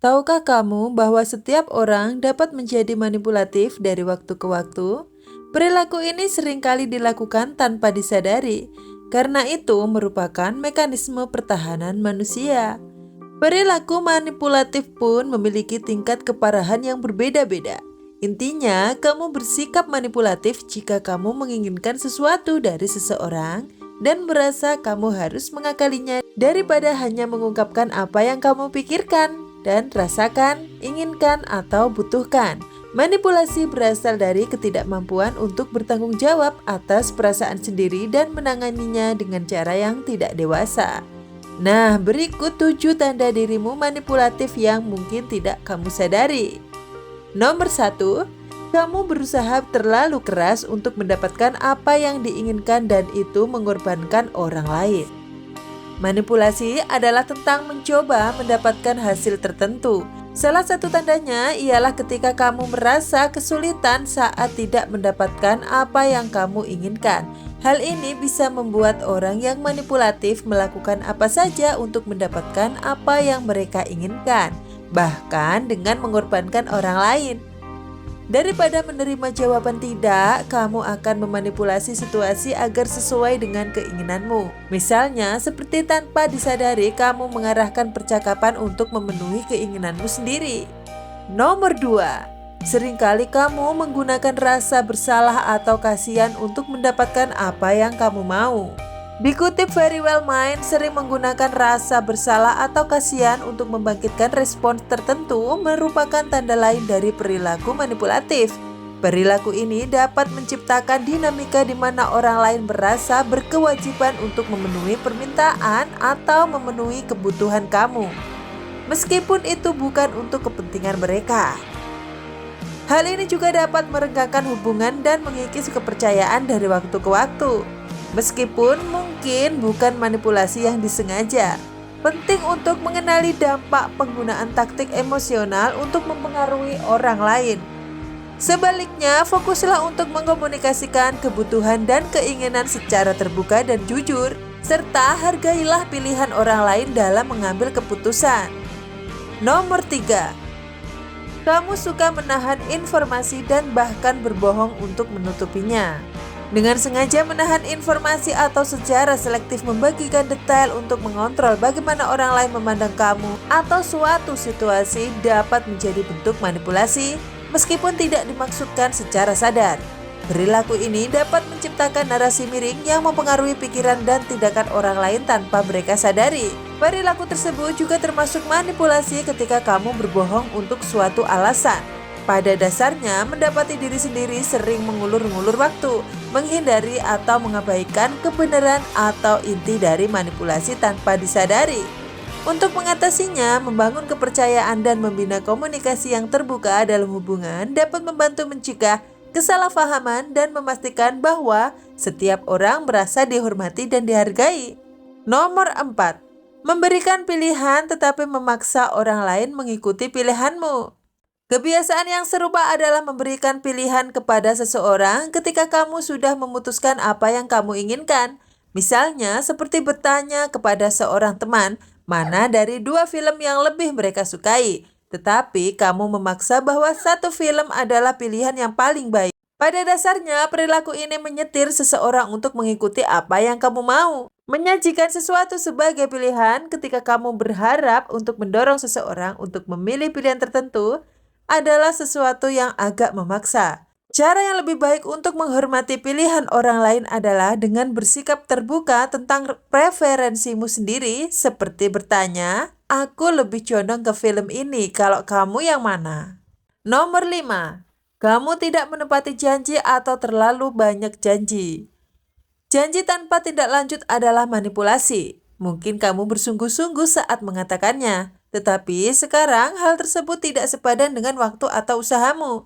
Tahukah kamu bahwa setiap orang dapat menjadi manipulatif dari waktu ke waktu? Perilaku ini seringkali dilakukan tanpa disadari, karena itu merupakan mekanisme pertahanan manusia. Perilaku manipulatif pun memiliki tingkat keparahan yang berbeda-beda. Intinya, kamu bersikap manipulatif jika kamu menginginkan sesuatu dari seseorang dan merasa kamu harus mengakalinya daripada hanya mengungkapkan apa yang kamu pikirkan dan rasakan, inginkan, atau butuhkan. Manipulasi berasal dari ketidakmampuan untuk bertanggung jawab atas perasaan sendiri dan menanganinya dengan cara yang tidak dewasa. Nah, berikut 7 tanda dirimu manipulatif yang mungkin tidak kamu sadari. Nomor 1, kamu berusaha terlalu keras untuk mendapatkan apa yang diinginkan dan itu mengorbankan orang lain. Manipulasi adalah tentang mencoba mendapatkan hasil tertentu. Salah satu tandanya ialah ketika kamu merasa kesulitan saat tidak mendapatkan apa yang kamu inginkan. Hal ini bisa membuat orang yang manipulatif melakukan apa saja untuk mendapatkan apa yang mereka inginkan, bahkan dengan mengorbankan orang lain. Daripada menerima jawaban tidak, kamu akan memanipulasi situasi agar sesuai dengan keinginanmu. Misalnya, seperti tanpa disadari kamu mengarahkan percakapan untuk memenuhi keinginanmu sendiri. Nomor 2, seringkali kamu menggunakan rasa bersalah atau kasihan untuk mendapatkan apa yang kamu mau. Dikutip Very Well Mind sering menggunakan rasa bersalah atau kasihan untuk membangkitkan respons tertentu merupakan tanda lain dari perilaku manipulatif. Perilaku ini dapat menciptakan dinamika di mana orang lain merasa berkewajiban untuk memenuhi permintaan atau memenuhi kebutuhan kamu, meskipun itu bukan untuk kepentingan mereka. Hal ini juga dapat merenggangkan hubungan dan mengikis kepercayaan dari waktu ke waktu. Meskipun mungkin bukan manipulasi yang disengaja, penting untuk mengenali dampak penggunaan taktik emosional untuk mempengaruhi orang lain. Sebaliknya, fokuslah untuk mengkomunikasikan kebutuhan dan keinginan secara terbuka dan jujur, serta hargailah pilihan orang lain dalam mengambil keputusan. Nomor 3, kamu suka menahan informasi dan bahkan berbohong untuk menutupinya. Dengan sengaja menahan informasi atau secara selektif membagikan detail untuk mengontrol bagaimana orang lain memandang kamu atau suatu situasi dapat menjadi bentuk manipulasi meskipun tidak dimaksudkan secara sadar. Perilaku ini dapat menciptakan narasi miring yang mempengaruhi pikiran dan tindakan orang lain tanpa mereka sadari. Perilaku tersebut juga termasuk manipulasi ketika kamu berbohong untuk suatu alasan. Pada dasarnya, mendapati diri sendiri sering mengulur-ngulur waktu, menghindari atau mengabaikan kebenaran atau inti dari manipulasi tanpa disadari. Untuk mengatasinya, membangun kepercayaan dan membina komunikasi yang terbuka dalam hubungan dapat membantu mencegah kesalahpahaman dan memastikan bahwa setiap orang merasa dihormati dan dihargai. Nomor 4, memberikan pilihan tetapi memaksa orang lain mengikuti pilihanmu. Kebiasaan yang serupa adalah memberikan pilihan kepada seseorang ketika kamu sudah memutuskan apa yang kamu inginkan. Misalnya, seperti bertanya kepada seorang teman, mana dari 2 film yang lebih mereka sukai, tetapi kamu memaksa bahwa satu film adalah pilihan yang paling baik. Pada dasarnya, perilaku ini menyetir seseorang untuk mengikuti apa yang kamu mau. Menyajikan sesuatu sebagai pilihan ketika kamu berharap untuk mendorong seseorang untuk memilih pilihan tertentu adalah sesuatu yang agak memaksa. Cara yang lebih baik untuk menghormati pilihan orang lain adalah dengan bersikap terbuka tentang preferensimu sendiri, seperti bertanya, "Aku lebih condong ke film ini, kalau kamu yang mana?" Nomor 5, kamu tidak menepati janji atau terlalu banyak janji. Janji tanpa tindak lanjut adalah manipulasi. Mungkin kamu bersungguh-sungguh saat mengatakannya, tetapi sekarang hal tersebut tidak sepadan dengan waktu atau usahamu.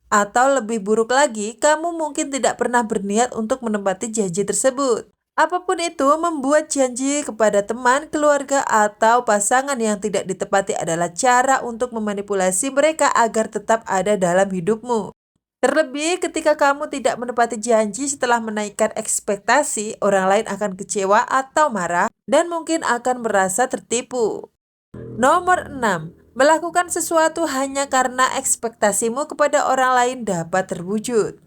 Atau lebih buruk lagi, kamu mungkin tidak pernah berniat untuk menepati janji tersebut. Apapun itu, membuat janji kepada teman, keluarga, atau pasangan yang tidak ditepati adalah cara untuk memanipulasi mereka agar tetap ada dalam hidupmu. Terlebih ketika kamu tidak menepati janji setelah menaikkan ekspektasi, orang lain akan kecewa atau marah dan mungkin akan merasa tertipu. Nomor 6, Melakukan sesuatu hanya karena ekspektasimu kepada orang lain dapat terwujud.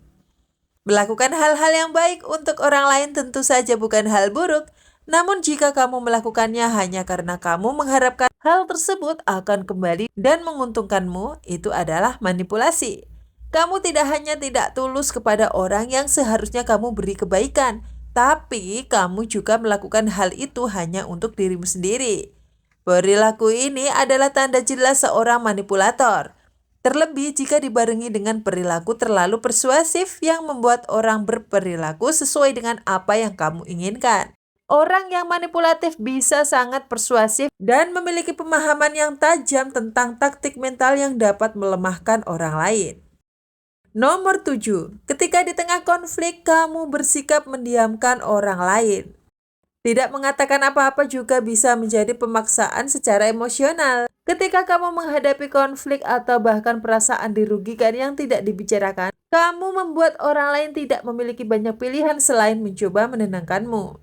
Melakukan hal-hal yang baik untuk orang lain tentu saja bukan hal buruk, namun jika kamu melakukannya hanya karena kamu mengharapkan hal tersebut akan kembali dan menguntungkanmu, itu adalah manipulasi. Kamu tidak hanya tidak tulus kepada orang yang seharusnya kamu beri kebaikan, tapi kamu juga melakukan hal itu hanya untuk dirimu sendiri. Perilaku ini adalah tanda jelas seorang manipulator. Terlebih jika dibarengi dengan perilaku terlalu persuasif yang membuat orang berperilaku sesuai dengan apa yang kamu inginkan. Orang yang manipulatif bisa sangat persuasif dan memiliki pemahaman yang tajam tentang taktik mental yang dapat melemahkan orang lain. Nomor 7. Ketika di tengah konflik, kamu bersikap mendiamkan orang lain. Tidak mengatakan apa-apa juga bisa menjadi pemaksaan secara emosional. Ketika kamu menghadapi konflik atau bahkan perasaan dirugikan yang tidak dibicarakan, kamu membuat orang lain tidak memiliki banyak pilihan selain mencoba menenangkanmu.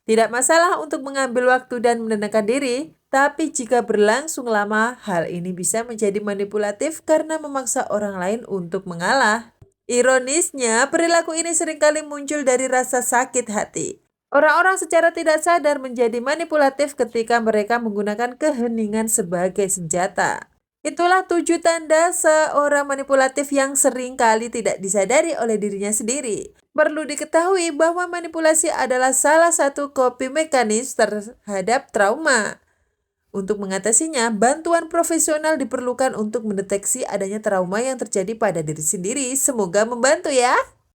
Tidak masalah untuk mengambil waktu dan menenangkan diri, tapi jika berlangsung lama, hal ini bisa menjadi manipulatif karena memaksa orang lain untuk mengalah. Ironisnya, perilaku ini seringkali muncul dari rasa sakit hati. Orang-orang secara tidak sadar menjadi manipulatif ketika mereka menggunakan keheningan sebagai senjata. Itulah 7 tanda seorang manipulatif yang seringkali tidak disadari oleh dirinya sendiri. Perlu diketahui bahwa manipulasi adalah salah satu coping mekanisme terhadap trauma. Untuk mengatasinya, bantuan profesional diperlukan untuk mendeteksi adanya trauma yang terjadi pada diri sendiri. Semoga membantu ya.